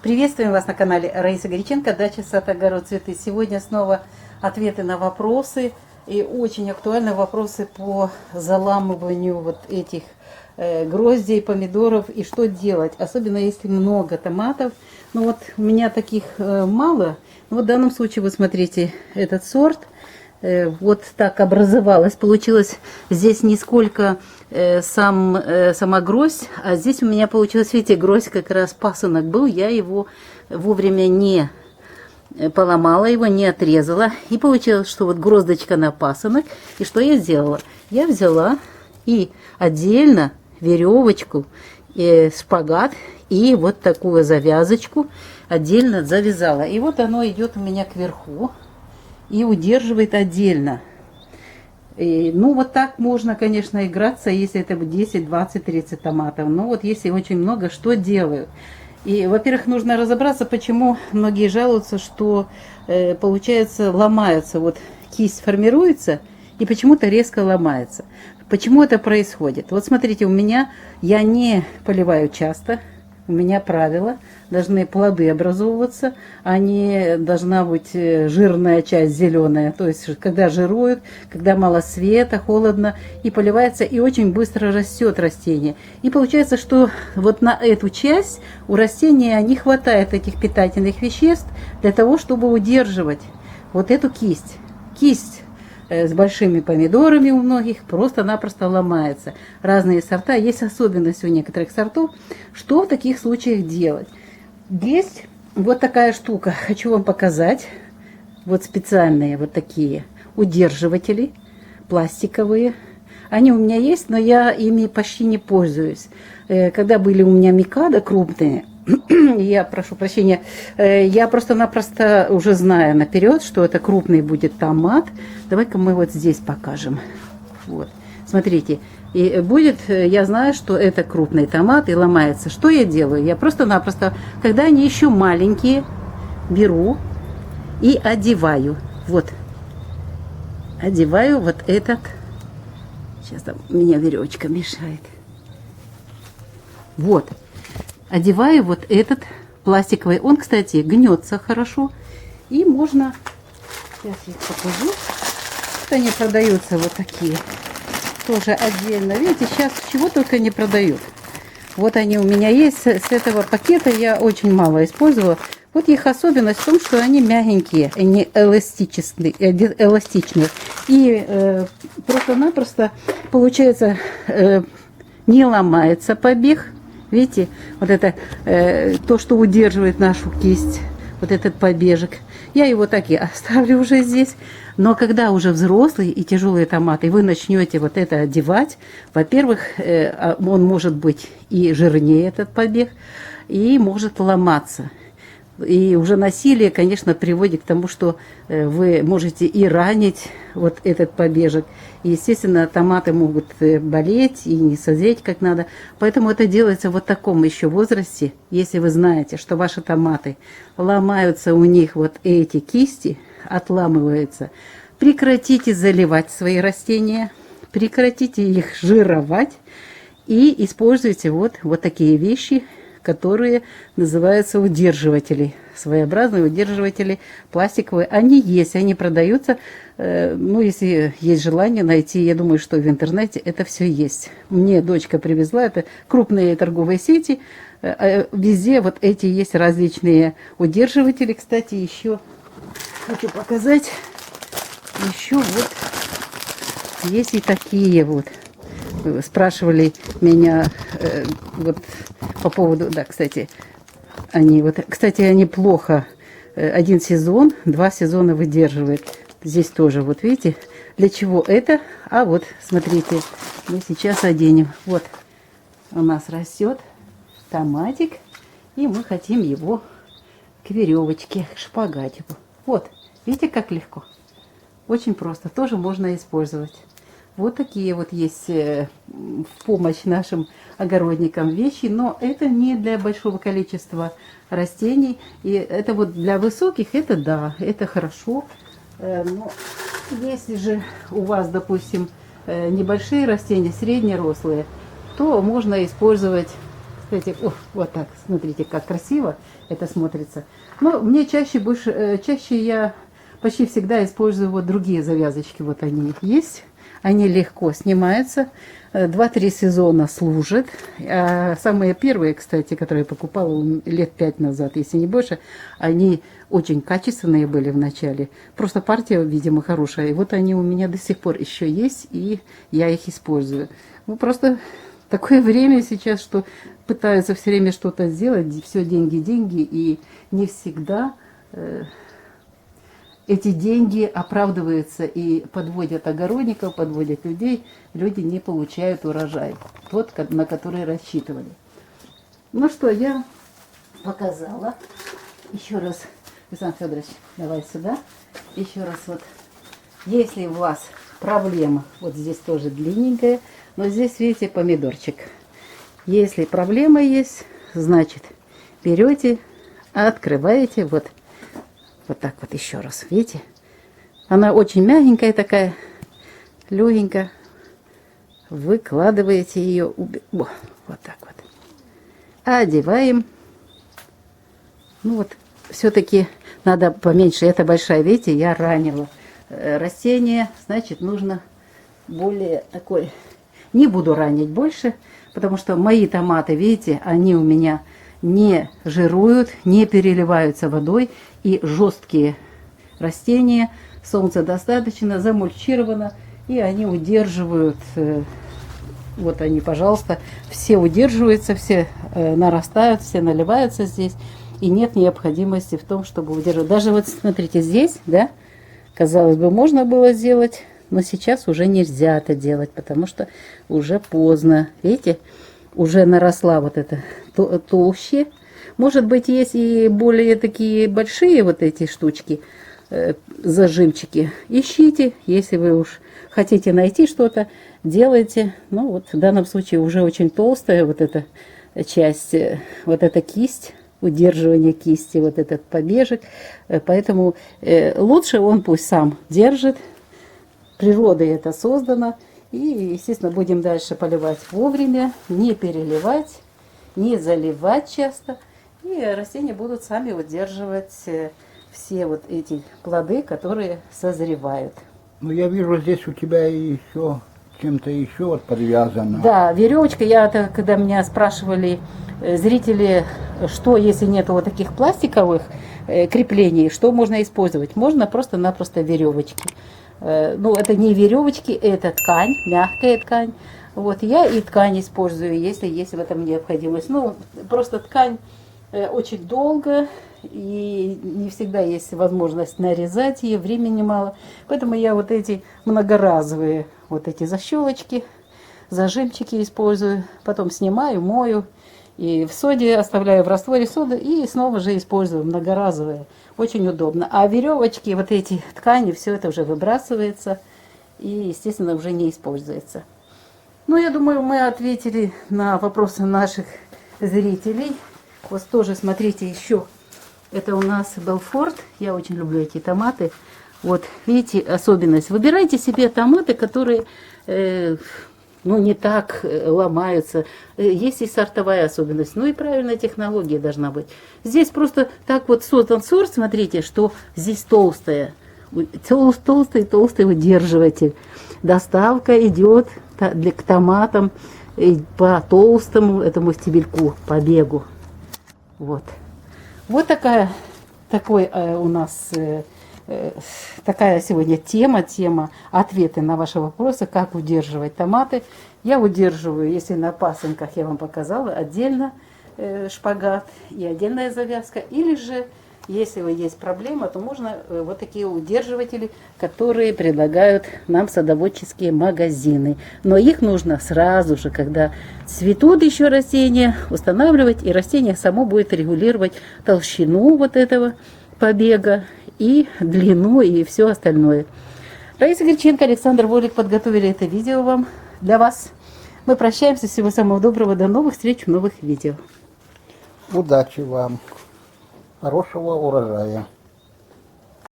Приветствуем вас на канале Раиса Горяченко, дача, сад, огород, цветы. Сегодня снова ответы на вопросы и очень актуальные вопросы по заламыванию вот этих гроздей, помидоров и что делать, особенно если много томатов. Ну вот у меня таких мало, но вот в данном случае вы смотрите этот сорт. Вот так образовалось, получилось здесь не сколько сама гроздь, а здесь у меня получилось, видите, гроздь как раз пасынок был, я его вовремя не поломала, его не отрезала, и получилось, что вот гроздочка на пасынок, и что я сделала? Я взяла и отдельно веревочку, шпагат и вот такую завязочку отдельно завязала, и вот оно идет у меня кверху и удерживает отдельно. Ну, вот так можно, конечно, играться, если это 10, 20, 30 томатов. Но вот если очень много, что делаю? И, во-первых, нужно разобраться, почему многие жалуются, что, получается, ломаются. Вот кисть формируется и почему-то резко ломается. Почему это происходит? Вот смотрите, у меня, я не поливаю часто. У меня правило, должны плоды образовываться, а не должна быть жирная часть зеленая. То есть, когда жируют, когда мало света, холодно, и поливается, и очень быстро растет растение. И получается, что вот на эту часть у растения не хватает этих питательных веществ для того, чтобы удерживать вот эту кисть. Кисть с большими помидорами у многих просто-напросто ломается. Разные сорта, есть особенность у некоторых сортов. Что в таких случаях делать? Есть вот такая штука, хочу вам показать. Вот специальные вот такие удерживатели пластиковые. Они у меня есть, но я ими почти не пользуюсь. Когда были у меня микадо крупные, я прошу прощения, я просто-напросто уже знаю наперед, что это крупный будет томат. Давай-ка мы вот здесь покажем. Вот, смотрите, и будет, я знаю, что это крупный томат и ломается. Что я делаю? Я просто-напросто, когда они еще маленькие, беру и одеваю. Вот, одеваю вот этот. Сейчас там меня веревочка мешает. Вот. Одеваю вот этот пластиковый. Он, кстати, гнется хорошо. И можно... Сейчас я их покажу. Вот они продаются вот такие. Тоже отдельно. Видите, сейчас чего только не продают. Вот они у меня есть. С этого пакета я очень мало использовала. Вот их особенность в том, что они мягенькие, они эластичные. И просто-напросто, получается, не ломается побег. Видите, вот это то, что удерживает нашу кисть, вот этот побежек. Я его так и оставлю уже здесь. Но когда уже взрослые и тяжелые томаты, вы начнете вот это одевать, во-первых, он может быть и жирнее, этот побег, и может ломаться. И уже насилие, конечно, приводит к тому, что вы можете и ранить вот этот побежек. И, естественно, томаты могут болеть и не созреть как надо. Поэтому это делается вот в таком еще возрасте. Если вы знаете, что ваши томаты ломаются, у них вот эти кисти отламываются, прекратите заливать свои растения, прекратите их жировать и используйте вот такие вещи, которые называются удерживатели, своеобразные удерживатели пластиковые. Они есть, они продаются. Ну, если есть желание найти, я думаю, что в интернете это все есть. Мне дочка привезла, это крупные торговые сети. Везде вот эти есть различные удерживатели. Кстати, еще хочу показать. Еще вот есть и такие вот. Спрашивали меня вот по поводу, да, кстати, они плохо один сезон, 2 сезона выдерживают. Здесь тоже, вот видите, для чего это? А вот, смотрите, мы сейчас оденем. Вот у нас растет томатик, и мы хотим его к веревочке, к шпагатику. Вот, видите, как легко? Очень просто, тоже можно использовать. Вот такие вот есть в помощь нашим огородникам вещи, но это не для большого количества растений. И это вот для высоких, это да, это хорошо. Но если же у вас, допустим, небольшие растения, среднерослые, то можно использовать Кстати, вот так, смотрите, как красиво это смотрится. Но мне чаще я почти всегда использую вот другие завязочки. Вот они есть. Они легко снимаются. 2-3 сезона служат. А самые первые, кстати, которые я покупала лет 5 назад, если не больше, они очень качественные были в начале. Просто партия, видимо, хорошая. И вот они у меня до сих пор еще есть, и я их использую. Ну, просто такое время сейчас, что пытаются все время что-то сделать, все деньги, и не всегда эти деньги оправдываются и подводят огородников, подводят людей, люди не получают урожай, тот, на который рассчитывали. Ну что, я показала. Еще раз, Александр Федорович, давай сюда. Еще раз вот, если у вас проблема, вот здесь тоже длинненькая, но здесь, видите, помидорчик. Если проблема есть, значит, берете, открываете, вот так вот еще раз, видите? Она очень мягенькая такая, легенькая. Выкладываете ее, вот так вот. Одеваем. Ну вот, все-таки надо поменьше. Это большая, видите, я ранила растение, значит, нужно более такой. Не буду ранить больше, потому что мои томаты, видите, они у меня не жируют, не переливаются водой. И жесткие растения, солнца достаточно, замульчировано, и они удерживают, вот они, пожалуйста, все удерживаются, все нарастают, все наливаются здесь, и нет необходимости в том, чтобы удерживать. Даже вот смотрите здесь, да, казалось бы, можно было сделать, но сейчас уже нельзя это делать, потому что уже поздно, видите, уже наросла вот эта толще. Может быть, есть и более такие большие вот эти штучки, зажимчики. Ищите, если вы уж хотите найти что-то, делайте. Ну вот в данном случае уже очень толстая вот эта часть, вот эта кисть, удерживание кисти, вот этот побежек. Поэтому лучше он пусть сам держит. Природой это создано. И, естественно, будем дальше поливать вовремя, не переливать, не заливать часто. И растения будут сами удерживать все вот эти плоды, которые созревают. Ну, я вижу, здесь у тебя еще чем-то еще вот подвязано. Да, веревочка. Когда меня спрашивали зрители, что если нет вот таких пластиковых креплений, что можно использовать? Можно просто-напросто веревочки. Ну, это не веревочки, это ткань, мягкая ткань. Вот я и ткань использую, если есть в этом необходимость. Ну, просто ткань очень долго, и не всегда есть возможность нарезать ее, времени мало. Поэтому я вот эти многоразовые, вот эти защелочки, зажимчики использую. Потом снимаю, мою, и в соде оставляю, в растворе соды, и снова же использую многоразовые. Очень удобно. А веревочки, вот эти ткани, все это уже выбрасывается и, естественно, уже не используется. Ну, я думаю, мы ответили на вопросы наших зрителей. Вот тоже, смотрите, еще это у нас Белфорд. Я очень люблю эти томаты. Вот, видите, особенность. Выбирайте себе томаты, которые ну, не так ломаются. Есть и сортовая особенность. Ну и правильная технология должна быть. Здесь просто так вот создан сорт, смотрите, что здесь толстая. Толстый удерживатель. Доставка идет к томатам по толстому этому стебельку, побегу. Вот. Вот такой у нас такая сегодня тема ответы на ваши вопросы, как удерживать томаты. Я удерживаю, если на пасынках я вам показала, отдельно шпагат и отдельная завязка, или же если есть проблема, то можно вот такие удерживатели, которые предлагают нам садоводческие магазины. Но их нужно сразу же, когда цветут еще растения, устанавливать, и растение само будет регулировать толщину вот этого побега и длину, и все остальное. Раиса Греченко, Александр Волик подготовили это видео вам для вас. Мы прощаемся. Всего самого доброго. До новых встреч в новых видео. Удачи вам. Хорошего урожая.